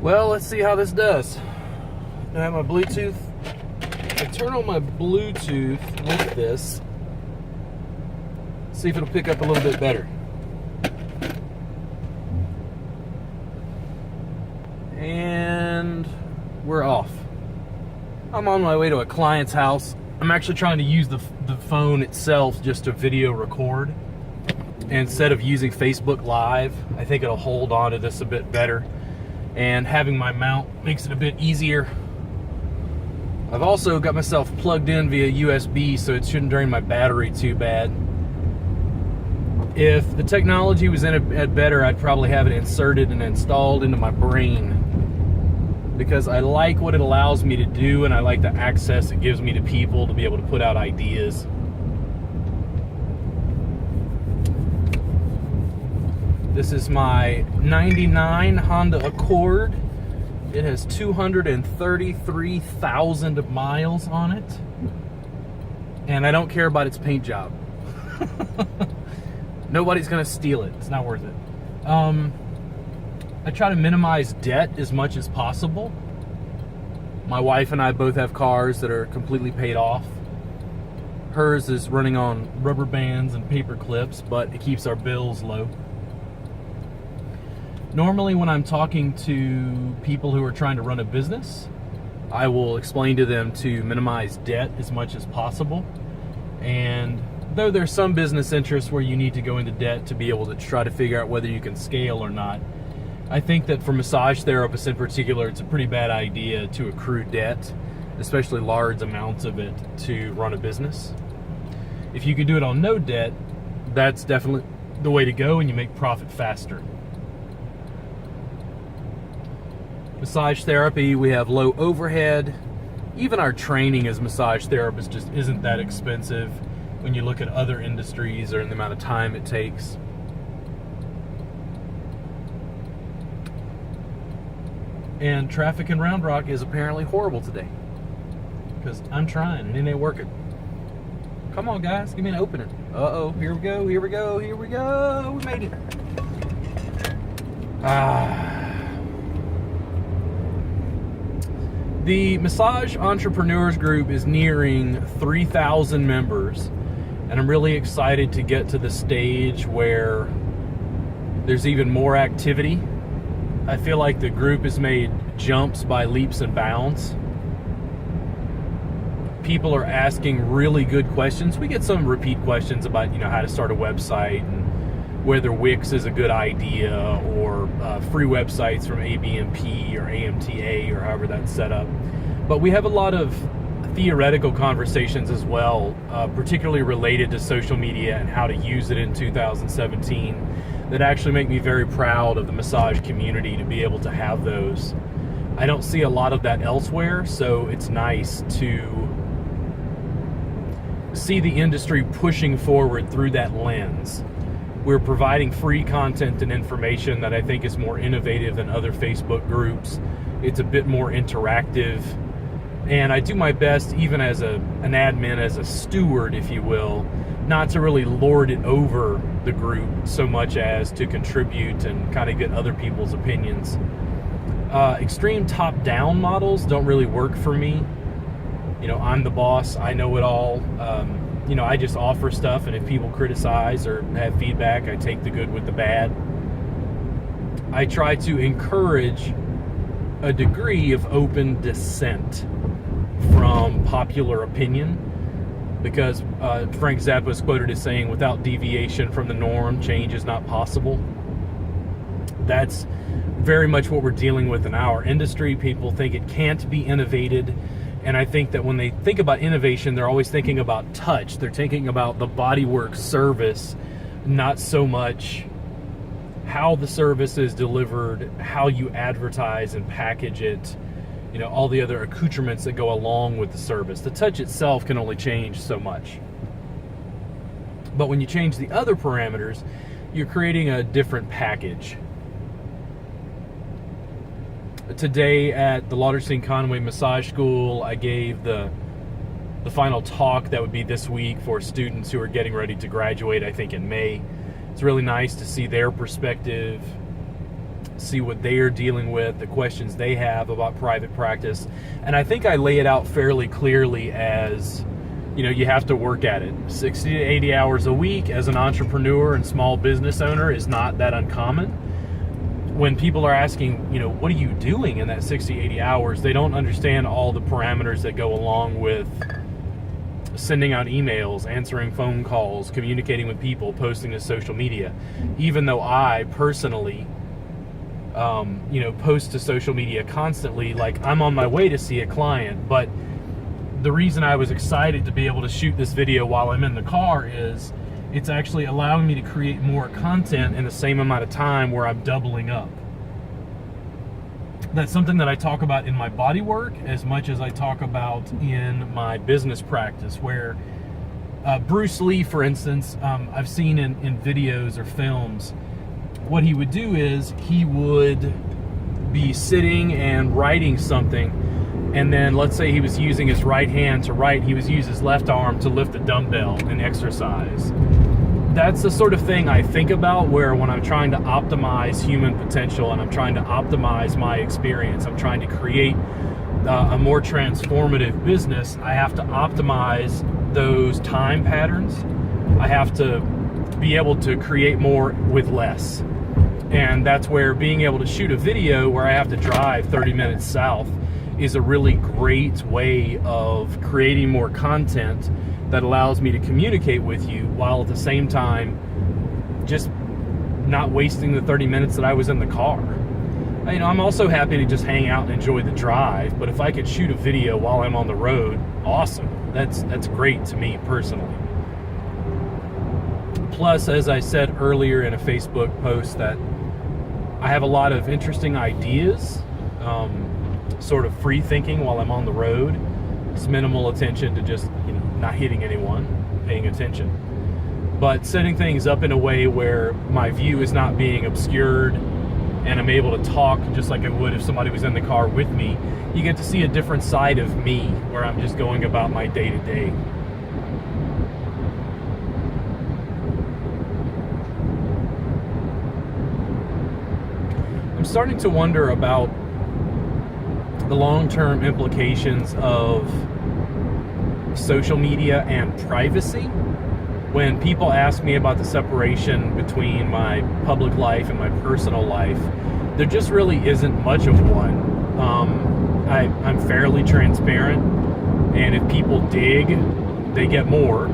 Well, let's see how this does. I have my Bluetooth. I turn on my Bluetooth with this. See if it'll pick up a little bit better. And we're off. I'm on my way to a client's house. I'm actually trying to use the phone itself just to video record. Instead of using Facebook Live, I think it'll hold on to this a bit better. And having my mount makes it a bit easier. I've also got myself plugged in via USB, so it shouldn't drain my battery too bad. If the technology was better, I'd probably have it inserted and installed into my brain, because I like what it allows me to do, and I like the access it gives me to people to be able to put out ideas. This is my 99 Honda Accord. It has 233,000 miles on it. And I don't care about its paint job. Nobody's gonna steal it. It's not worth it. I try to minimize debt as much as possible. My wife and I both have cars that are completely paid off. Hers is running on rubber bands and paper clips, but it keeps our bills low. Normally when I'm talking to people who are trying to run a business, I will explain to them to minimize debt as much as possible. And though there's some business interests where you need to go into debt to be able to try to figure out whether you can scale or not, I think that for massage therapists in particular, it's a pretty bad idea to accrue debt, especially large amounts of it, to run a business. If you can do it on no debt, that's definitely the way to go, and you make profit faster. Massage therapy, we have low overhead. Even our training as massage therapists just isn't that expensive when you look at other industries or in the amount of time it takes. And traffic in Round Rock is apparently horrible today, because I'm trying and it ain't working. Come on guys, give me an opening. Uh-oh, here we go, here we go, here we go. We made it. The Massage Entrepreneurs Group is nearing 3,000 members, and I'm really excited to get to the stage where there's even more activity. I feel like the group has made jumps by leaps and bounds. People are asking really good questions. We get some repeat questions about, how to start a website and whether Wix is a good idea, or free websites from ABMP or AMTA or however that's set up. But we have a lot of theoretical conversations as well, particularly related to social media and how to use it in 2017, that actually make me very proud of the massage community to be able to have those. I don't see a lot of that elsewhere, so it's nice to see the industry pushing forward through that lens. We're providing free content and information that I think is more innovative than other Facebook groups. It's a bit more interactive. And I do my best, even as an admin, as a steward, if you will, not to really lord it over the group so much as to contribute and kind of get other people's opinions. Extreme top-down models don't really work for me. I'm the boss, I know it all. I just offer stuff, and if people criticize or have feedback, I take the good with the bad. I try to encourage a degree of open dissent from popular opinion, because Frank Zappa is quoted as saying, without deviation from the norm, change is not possible. That's very much what we're dealing with in our industry. People think it can't be innovated. And I think that when they think about innovation, they're always thinking about touch. They're thinking about the bodywork service, not so much how the service is delivered, how you advertise and package it, all the other accoutrements that go along with the service. The touch itself can only change so much. But when you change the other parameters, you're creating a different package. Today at the Lauderstein Conway Massage School, I gave the final talk that would be this week for students who are getting ready to graduate, I think in May. It's really nice to see their perspective, see what they are dealing with, the questions they have about private practice. And I think I lay it out fairly clearly as, you have to work at it. 60 to 80 hours a week as an entrepreneur and small business owner is not that uncommon. When people are asking, what are you doing in that 60, 80 hours, they don't understand all the parameters that go along with sending out emails, answering phone calls, communicating with people, posting to social media. Even though I personally, post to social media constantly, like I'm on my way to see a client, but the reason I was excited to be able to shoot this video while I'm in the car is it's actually allowing me to create more content in the same amount of time where I'm doubling up. That's something that I talk about in my body work as much as I talk about in my business practice, where Bruce Lee, for instance, I've seen in videos or films, what he would do is he would be sitting and writing something, and then let's say he was using his right hand to write, he was using his left arm to lift a dumbbell and exercise. That's the sort of thing I think about where when I'm trying to optimize human potential and I'm trying to optimize my experience, I'm trying to create a more transformative business, I have to optimize those time patterns. I have to be able to create more with less. And that's where being able to shoot a video where I have to drive 30 minutes south is a really great way of creating more content that allows me to communicate with you while at the same time just not wasting the 30 minutes that I was in the car. I'm also happy to just hang out and enjoy the drive, but if I could shoot a video while I'm on the road, awesome. That's great to me personally. Plus, as I said earlier in a Facebook post, that I have a lot of interesting ideas, sort of free thinking while I'm on the road. It's minimal attention to just, not hitting anyone, paying attention. But setting things up in a way where my view is not being obscured and I'm able to talk just like I would if somebody was in the car with me. You get to see a different side of me where I'm just going about my day-to-day. I'm starting to wonder about the long-term implications of social media and privacy. When people ask me about the separation between my public life and my personal life, there just really isn't much of one. I'm fairly transparent, and if people dig, they get more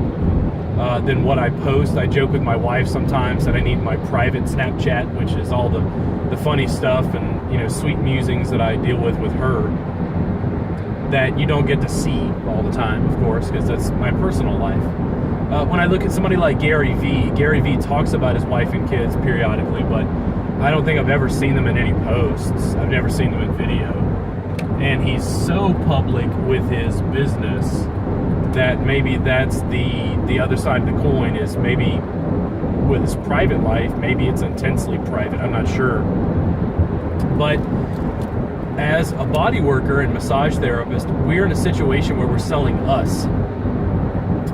than what I post. I joke with my wife sometimes that I need my private Snapchat, which is all the funny stuff and sweet musings that I deal with her, that you don't get to see all the time, of course, because that's my personal life. When I look at somebody like Gary Vee talks about his wife and kids periodically, but I don't think I've ever seen them in any posts. I've never seen them in video. And he's so public with his business that maybe that's the other side of the coin, is maybe with his private life, maybe it's intensely private. I'm not sure. But as a body worker and massage therapist, we're in a situation where we're selling us.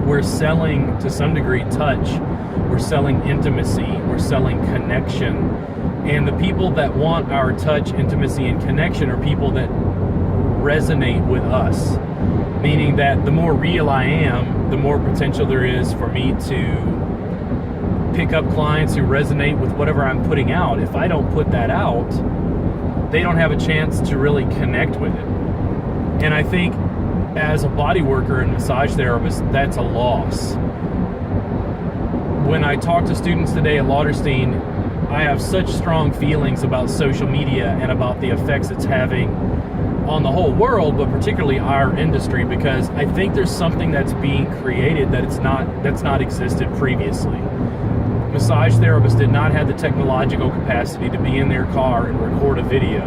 We're selling, to some degree, touch. We're selling intimacy. We're selling connection. And the people that want our touch, intimacy, and connection are people that resonate with us. Meaning that the more real I am, the more potential there is for me to pick up clients who resonate with whatever I'm putting out. If I don't put that out, they don't have a chance to really connect with it. And I think as a body worker and massage therapist, that's a loss. When I talk to students today at Lauderstein, I have such strong feelings about social media and about the effects it's having on the whole world, but particularly our industry, because I think there's something that's being created that's not existed previously. Massage therapists did not have the technological capacity to be in their car and record a video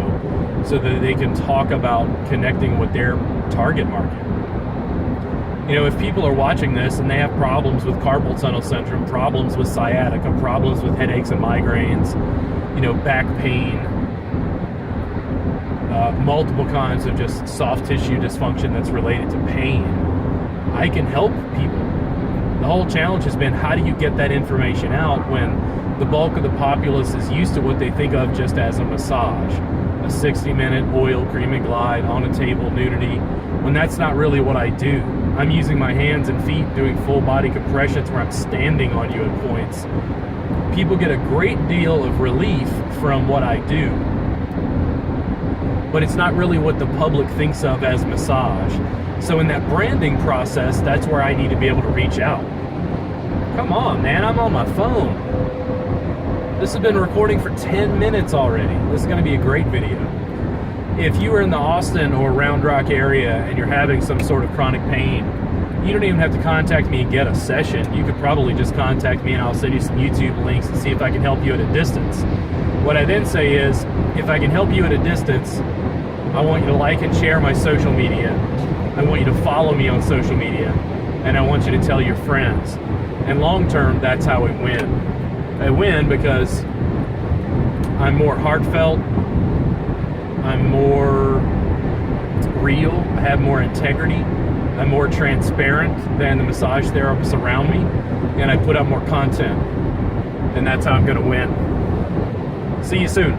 so that they can talk about connecting with their target market. If people are watching this and they have problems with carpal tunnel syndrome, problems with sciatica, problems with headaches and migraines, back pain, multiple kinds of just soft tissue dysfunction that's related to pain, I can help people. The whole challenge has been, how do you get that information out when the bulk of the populace is used to what they think of just as a massage, a 60-minute oil, cream and glide, on a table, nudity, when that's not really what I do. I'm using my hands and feet doing full body compressions where I'm standing on you at points. People get a great deal of relief from what I do, but it's not really what the public thinks of as massage. So in that branding process, that's where I need to be able to reach out. Come on, man, I'm on my phone. This has been recording for 10 minutes already. This is going to be a great video. If you are in the Austin or Round Rock area and you're having some sort of chronic pain, you don't even have to contact me and get a session. You could probably just contact me and I'll send you some YouTube links and see if I can help you at a distance. What I then say is, if I can help you at a distance, I want you to like and share my social media. I want you to follow me on social media. And I want you to tell your friends. And long term, that's how I win. I win because I'm more heartfelt, I'm more real, I have more integrity, I'm more transparent than the massage therapists around me, and I put out more content. And that's how I'm going to win. See you soon.